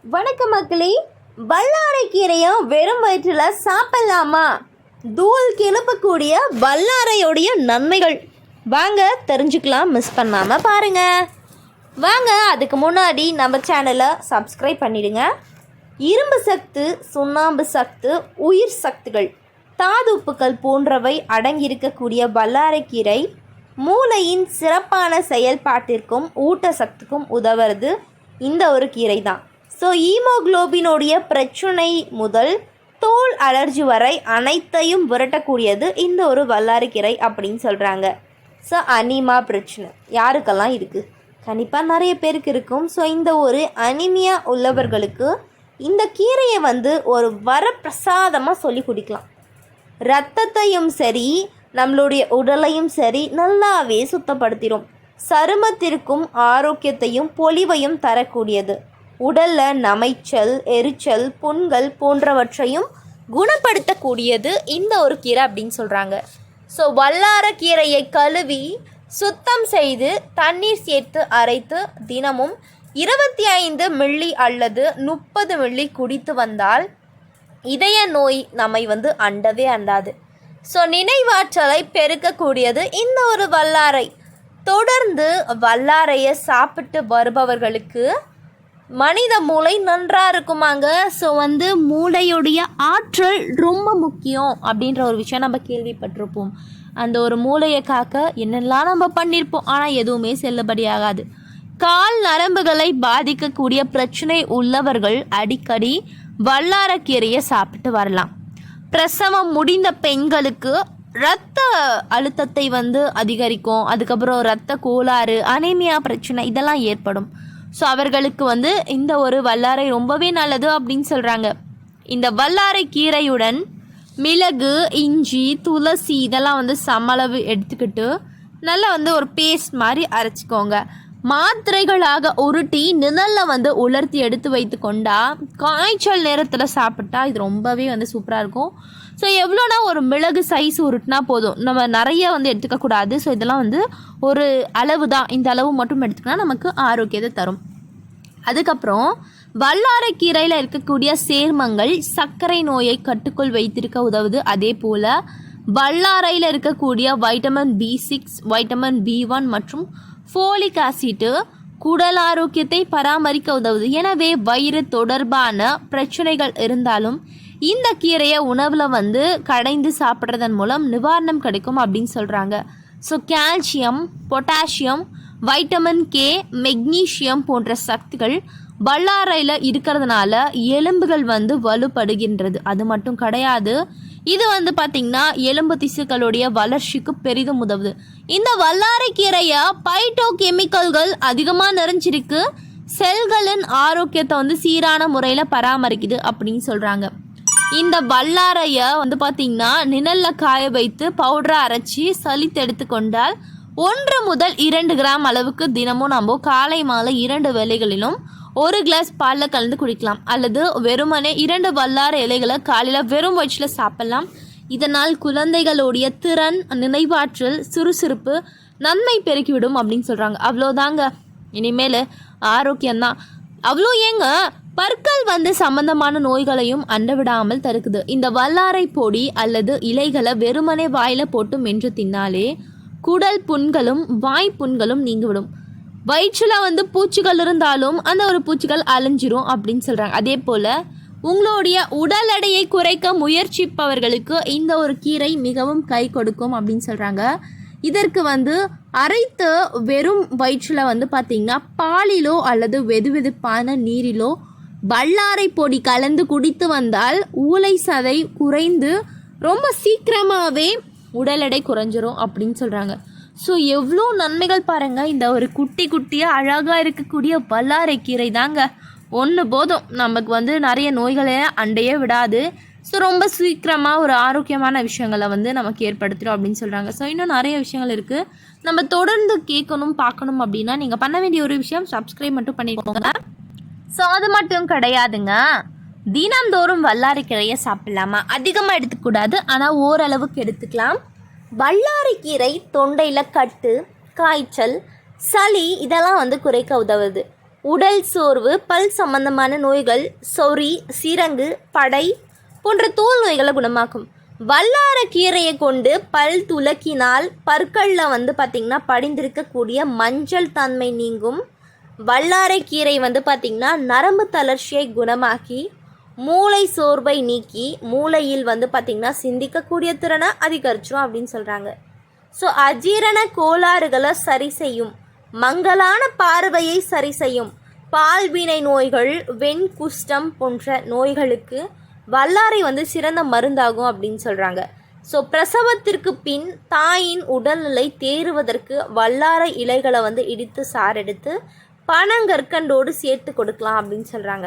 வணக்கம் மக்களே. வல்லாரை கீரையை வெறும் வயிற்றில் சாப்பிடலாமா? தூள் கிளப்பக்கூடிய வல்லாரையோடைய நன்மைகள் வாங்க தெரிஞ்சுக்கலாம். மிஸ் பண்ணாமல் பாருங்கள். வாங்க, அதுக்கு முன்னாடி நம்ம சேனலை சப்ஸ்கிரைப் பண்ணிடுங்க. இரும்பு சத்து, சுண்ணாம்பு சத்து, உயிர் சத்துகள், தாதுப்புக்கள் போன்றவை அடங்கியிருக்கக்கூடிய வல்லாரைக்கீரை மூளையின் சிறப்பான செயல்பாட்டிற்கும் ஊட்டச்சத்துக்கும் உதவுறது இந்த ஒரு கீரை தான். ஸோ ஹீமோகுளோபினுடைய பிரச்சனை முதல் தோல் அலர்ஜி வரை அனைத்தையும் விரட்டக்கூடியது இந்த ஒரு வல்லாரைக்கீரை அப்படின்னு சொல்கிறாங்க. ஸோ அனிமா பிரச்சனை யாருக்கெல்லாம் இருக்குது? கண்டிப்பாக நிறைய பேருக்கு இருக்கும். ஸோ இந்த ஒரு அனிமியா உள்ளவர்களுக்கு இந்த கீரையை ஒரு வரப்பிரசாதமாக சொல்லி குடிக்கலாம். இரத்தத்தையும் சரி நம்மளுடைய உடலையும் சரி நல்லாவே சுத்தப்படுத்திடும். சருமத்திற்கும் ஆரோக்கியத்தையும் பொலிவையும் தரக்கூடியது. உடலில் நமைச்சல், எரிச்சல், புண்கள் போன்றவற்றையும் குணப்படுத்தக்கூடியது இந்த ஒரு கீரை அப்படின்னு சொல்கிறாங்க. ஸோ வல்லாரக்கீரையை கழுவி சுத்தம் செய்து தண்ணீர் சேர்த்து அரைத்து தினமும் 25 மில்லி அல்லது 30 மில்லி குடித்து வந்தால் இதய நோய் நம்மை அண்டவே அண்டாது. ஸோ நினைவாற்றலை பெருக்கக்கூடியது இந்த ஒரு வல்லாரை. தொடர்ந்து வல்லாரையை சாப்பிட்டு வருபவர்களுக்கு மனித மூளை நன்றாக இருக்குமாங்க. ஸோ மூளையுடைய ஆற்றல் ரொம்ப முக்கியம் அப்படின்ற ஒரு விஷயம் நம்ம கேள்விப்பட்டிருப்போம். அந்த ஒரு மூளையை காக்க என்னெல்லாம் நம்ம பண்ணியிருப்போம், ஆனால் எதுவுமே செல்லுபடியாகாது. கால் நரம்புகளை பாதிக்கக்கூடிய பிரச்சனை உள்ளவர்கள் அடிக்கடி வல்லாரக்கீரையை சாப்பிட்டு வரலாம். பிரசவம் முடிந்த பெண்களுக்கு இரத்த அழுத்தத்தை அதிகரிக்கும். அதுக்கப்புறம் இரத்த கோளாறு, அனீமியா பிரச்சனை இதெல்லாம் ஏற்படும். ஸோ அவர்களுக்கு இந்த ஒரு வல்லாரை ரொம்பவே நல்லது அப்படின்னு சொல்கிறாங்க. இந்த வல்லாரை கீரையுடன் மிளகு, இஞ்சி, துளசி இதெல்லாம் சமளவு எடுத்துக்கிட்டு நல்லா ஒரு பேஸ்ட் மாதிரி அரைச்சிக்கோங்க. மாத்திரைகளாக உருட்டி நிழலில் உலர்த்தி எடுத்து வைத்து கொண்டா காய்ச்சல் நேரத்தில் சாப்பிட்டா இது ரொம்பவே சூப்பராக இருக்கும். ஸோ எவ்வளோனா ஒரு மிளகு சைஸ் உருட்டினா போதும், நம்ம நிறைய எடுத்துக்கக்கூடாது. ஸோ இதெல்லாம் ஒரு அளவு தான், இந்த அளவு மட்டும் எடுத்துக்கினா நமக்கு ஆரோக்கியத்தை தரும். அதுக்கப்புறம் வல்லாரைக்கீரையில் இருக்கக்கூடிய சேர்மங்கள் சர்க்கரை நோயை கட்டுக்குள் வைத்திருக்க உதவுது. அதே போல் வல்லாரையில் இருக்கக்கூடிய வைட்டமின் B6, வைட்டமின் B1 மற்றும் ஃபோலிக் ஆசிட்டு குடல் ஆரோக்கியத்தை பராமரிக்க உதவுது. எனவே வயிறு தொடர்பான பிரச்சனைகள் இருந்தாலும் இந்த கீரையை உணவில் கடைந்து சாப்பிட்றதன் மூலம் நிவாரணம் கிடைக்கும் அப்படின்னு சொல்கிறாங்க. So calcium, potassium, vitamin K, magnesium போன்ற சக்திகள் வல்லாரையில் இருக்கிறதுனால எலும்புகள் வலுப்படுகின்றது. அது மட்டும் கிடையாது, இது பார்த்திங்கன்னா எலும்பு திசுக்களுடைய வளர்ச்சிக்கு பெரிதும் உதவுது. இந்த வல்லாரைக்கீரையை பைட்டோ கெமிக்கல்கள் அதிகமாக நிறைஞ்சிருக்கு. செல்களின் ஆரோக்கியத்தை சீரான முறையில் பராமரிக்குது அப்படின்னு சொல்கிறாங்க. இந்த வல்லாரையை பார்த்திங்கன்னா நிழலில் காய வைத்து பவுடரை அரைச்சி சலித்து எடுத்துக்கொண்டால் 1 முதல் 2 கிராம் அளவுக்கு தினமும் நம்ம காலை மாலை 2 வேளைகளிலும் 1 கிளாஸ் பாலில் கலந்து குடிக்கலாம். அல்லது வெறுமனே 2 வல்லாரை இலைகளை காலையில் வெறும் வயிற்றில் சாப்பிடலாம். இதனால் குழந்தைகளுடைய திறன், நினைவாற்றல், சுறுசுறுப்பு நன்மை பெருக்கிவிடும் அப்படின்னு சொல்கிறாங்க. அவ்வளோதாங்க, இனிமேல் ஆரோக்கியம்தான். அவ்வளோ ஏங்க, பற்கள் சம்பந்தமான நோய்களையும் அண்டவிடாமல் தடுக்குது. இந்த வல்லாரை பொடி அல்லது இலைகளை வெறுமனே வாயில் போட்டு மென்று தின்னாலே குடல் புண்களும் வாய்ப்புண்களும் நீங்கிவிடும். வயிற்றில் பூச்சிகள் இருந்தாலும் அந்த ஒரு பூச்சிகள் அலைஞ்சிரும் அப்படின்னு சொல்கிறாங்க. அதே போல் உங்களுடைய உடல் எடையை குறைக்க முயற்சிப்பவர்களுக்கு இந்த ஒரு கீரை மிகவும் கை கொடுக்கும் அப்படின்னு சொல்கிறாங்க. இதற்கு அரைத்து வெறும் வயிற்றில் பார்த்திங்கன்னா பாலிலோ அல்லது வெதுவெதுப்பான நீரிலோ வல்லாரை பொடி கலந்து குடித்து வந்தால் ஊளை சதை குறைந்து ரொம்ப சீக்கிரமாகவே உடல் எடை குறைஞ்சிரும் அப்படின்னு சொல்கிறாங்க. ஸோ எவ்வளோ நன்மைகள் பாருங்கள். இந்த ஒரு குட்டியாக அழகாக இருக்கக்கூடிய வல்லாரைக்கீரை தாங்க ஒன்று போதும், நமக்கு நிறைய நோய்களை அண்டையே விடாது. ஸோ ரொம்ப சீக்கிரமாக ஒரு ஆரோக்கியமான விஷயங்களை நமக்கு ஏற்படுத்திடும் அப்படின்னு சொல்கிறாங்க. ஸோ இன்னும் நிறைய விஷயங்கள் இருக்குது, நம்ம தொடர்ந்து கேட்கணும் பார்க்கணும் அப்படின்னா நீங்கள் பண்ண வேண்டிய ஒரு விஷயம் சப்ஸ்கிரைப் மட்டும் பண்ணிக்கோங்க. ஸோ அது மட்டும் கிடையாதுங்க, தினந்தோறும் வல்லாரைக்கீரையை சாப்பிடலாமா? அதிகமாக எடுத்துக்கூடாது, ஆனால் ஓரளவுக்கு எடுத்துக்கலாம். வல்லாரைக்கீரை தொண்டையில் கட்டு, காய்ச்சல், சளி இதெல்லாம் குறைக்க உதவுது. உடல் சோர்வு, பல் சம்பந்தமான நோய்கள், சொறி, சிரங்கு, படை போன்ற தோல் நோய்களை குணமாக்கும். வல்லாரக்கீரையை கொண்டு பல் துலக்கினால் பற்களில் பார்த்திங்கன்னா படிந்திருக்கக்கூடிய மஞ்சள் தன்மை நீங்கும். வல்லாரைக்கீரை பார்த்திங்கன்னா நரம்பு தளர்ச்சியை குணமாக்கி மூளை சோர்வை நீக்கி மூளையில் பார்த்திங்கன்னா சிந்திக்கக்கூடிய திறனை அதிகரிச்சிடும் அப்படின்னு சொல்கிறாங்க. ஸோ அஜீரண கோளாறுகளை சரி செய்யும், மங்கலான பார்வையை சரி செய்யும், பால்வினை நோய்கள், வெண்குஷ்டம் போன்ற நோய்களுக்கு வல்லாரை சிறந்த மருந்தாகும் அப்படின்னு சொல்கிறாங்க. ஸோ பிரசவத்திற்கு பின் தாயின் உடல்நிலை தேறுவதற்கு வல்லாரை இலைகளை இடித்து சாரெடுத்து பனங்கற்கண்டோடு சேர்த்து கொடுக்கலாம் அப்படின்னு சொல்கிறாங்க.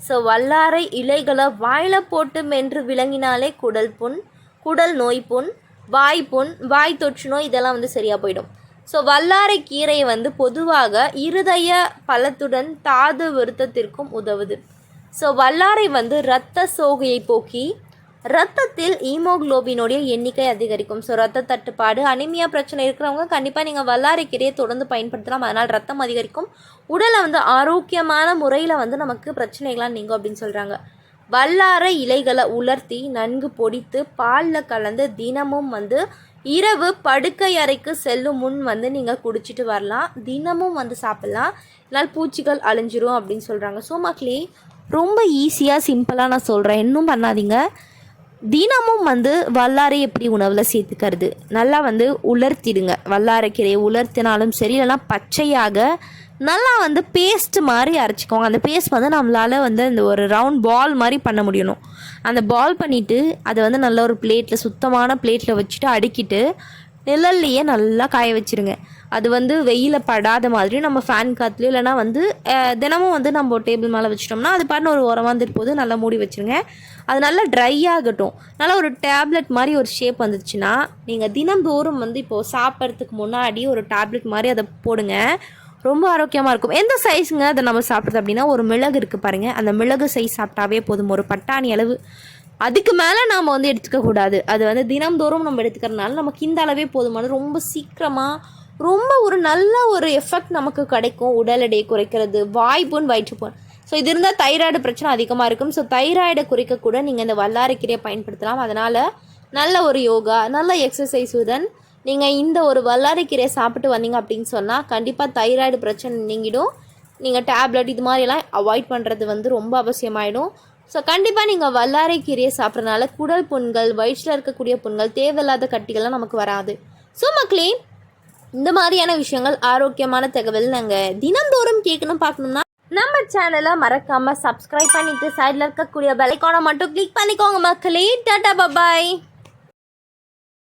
ஸோ வல்லாரை இலைகளை வாயில் போட்டு மென்று விளங்கினாலே குடல் புண், குடல் நோய் புண், வாய்ப்புண், வாய் தொற்று நோய் இதெல்லாம் சரியாக போயிடும். ஸோ வல்லாரை கீரையை பொதுவாக இருதய பலத்துடன் தாது விருத்தத்திற்கும் உதவுது. ஸோ வல்லாரை இரத்த சோகையை போக்கி ரத்தத்தில் ஈமோக்ளோபினுடைய எண்ணிக்கை அதிகரிக்கும். ஸோ ரத்த தட்டுப்பாடு, அனிமியா பிரச்சனை இருக்கிறவங்க கண்டிப்பாக நீங்கள் வல்லாரை கீரையை தொடர்ந்து பயன்படுத்தலாம். அதனால் ரத்தம் அதிகரிக்கும், உடலை ஆரோக்கியமான முறையில் நமக்கு பிரச்சனைகளாக நீங்கும் அப்படின்னு சொல்கிறாங்க. வல்லாரை இலைகளை உலர்த்தி நன்கு பொடித்து பாலில் கலந்து தினமும் இரவு படுக்கை அறைக்கு செல்லும் முன் நீங்கள் குடிச்சிட்டு வரலாம். தினமும் சாப்பிட்லாம், இதனால் பூச்சிகள் அழிஞ்சிரும் அப்படின்னு சொல்கிறாங்க. ஸோ மக்களே, ரொம்ப ஈஸியாக சிம்பிளாக நான் சொல்கிறேன், இன்னும் பண்ணாதீங்க. தினமும் வல்லாரை எப்படி உணவில் சேர்த்துக்கிறது, நல்லா உலர்த்திடுங்க. வல்லாரைக்கீரையை உலர்த்தினாலும் சரி, இல்லைனா பச்சையாக நல்லா பேஸ்ட் மாதிரி அரைச்சிக்கோங்க. அந்த பேஸ்ட் நம்மளால் அந்த ஒரு ரவுண்ட் பால் மாதிரி பண்ண முடியணும். அந்த பால் பண்ணிவிட்டு அதை நல்ல ஒரு பிளேட்டில், சுத்தமான பிளேட்டில் வச்சுட்டு அடுக்கிட்டு நிழல்லையே நல்லா காய வச்சுருங்க. அது வெயில படாத மாதிரி நம்ம ஃபேன் காற்றுலையும் இல்லைனா தினமும் நம்ம டேபிள் மேலே வச்சிட்டோம்னா அது பாட்டு ஒரு உரமாக போது நல்லா மூடி வச்சுருங்க. அது நல்லா ட்ரை ஆகட்டும். நல்லா ஒரு டேப்லெட் மாதிரி ஒரு ஷேப் வந்துச்சுன்னா நீங்கள் தினந்தோறும் இப்போது சாப்பிட்றதுக்கு முன்னாடி ஒரு டேப்லெட் மாதிரி அதை போடுங்க. ரொம்ப ஆரோக்கியமாக இருக்கும். எந்த சைஸுங்க அதை நம்ம சாப்பிட்றது அப்படின்னா, ஒரு மிளகு இருக்குது பாருங்கள், அந்த மிளகு சைஸ் சாப்பிட்டாவே போதும், ஒரு பட்டாணி அளவு. அதுக்கு மேலே நாம் எடுத்துக்கக்கூடாது. அது தினந்தோறும் நம்ம எடுத்துக்கிறதுனால நமக்கு இந்த அளவே போதுமானது. ரொம்ப சீக்கிரமாக ரொம்ப ஒரு நல்ல ஒரு எஃபெக்ட் நமக்கு கிடைக்கும். உடல் எடையை குறைக்கிறது, வாய்ப்புண், வயிற்றுப்புண். ஸோ இது இருந்தால் தைராய்டு பிரச்சனை அதிகமாக இருக்கும். ஸோ தைராய்டை குறைக்கக்கூட நீங்கள் இந்த வல்லாரைக்கீரையை பயன்படுத்தலாம். அதனால் நல்ல ஒரு யோகா, நல்ல எக்ஸசைஸுடன் நீங்கள் இந்த ஒரு வல்லாரைக்கீரையை சாப்பிட்டு வந்தீங்க அப்படின்னு சொன்னால் கண்டிப்பாக தைராய்டு பிரச்சனை நீங்கிடும். நீங்கள் டேப்லெட் இது மாதிரிலாம் அவாய்ட் பண்ணுறது ரொம்ப அவசியமாயிடும். ஸோ கண்டிப்பாக நீங்கள் வல்லாரைக்கீரையை சாப்பிட்றதுனால குடல் புண்கள், வயிற்றில் இருக்கக்கூடிய புண்கள், தேவையில்லாத கட்டிகள்லாம் நமக்கு வராது. ஸோ மக்களே, இந்த மாதிரியான விஷயங்கள், ஆரோக்கியமான தகவல் நாங்கள் தினந்தோறும் கேட்கணும் பார்க்கணும்னா நம்ம சேனலை மறக்காமல் சப்ஸ்கிரைப் பண்ணிவிட்டு சைடில் இருக்கக்கூடிய பெல் ஐகானை மட்டும் கிளிக் பண்ணிக்கோங்க மக்களே. டாடா, பாய்.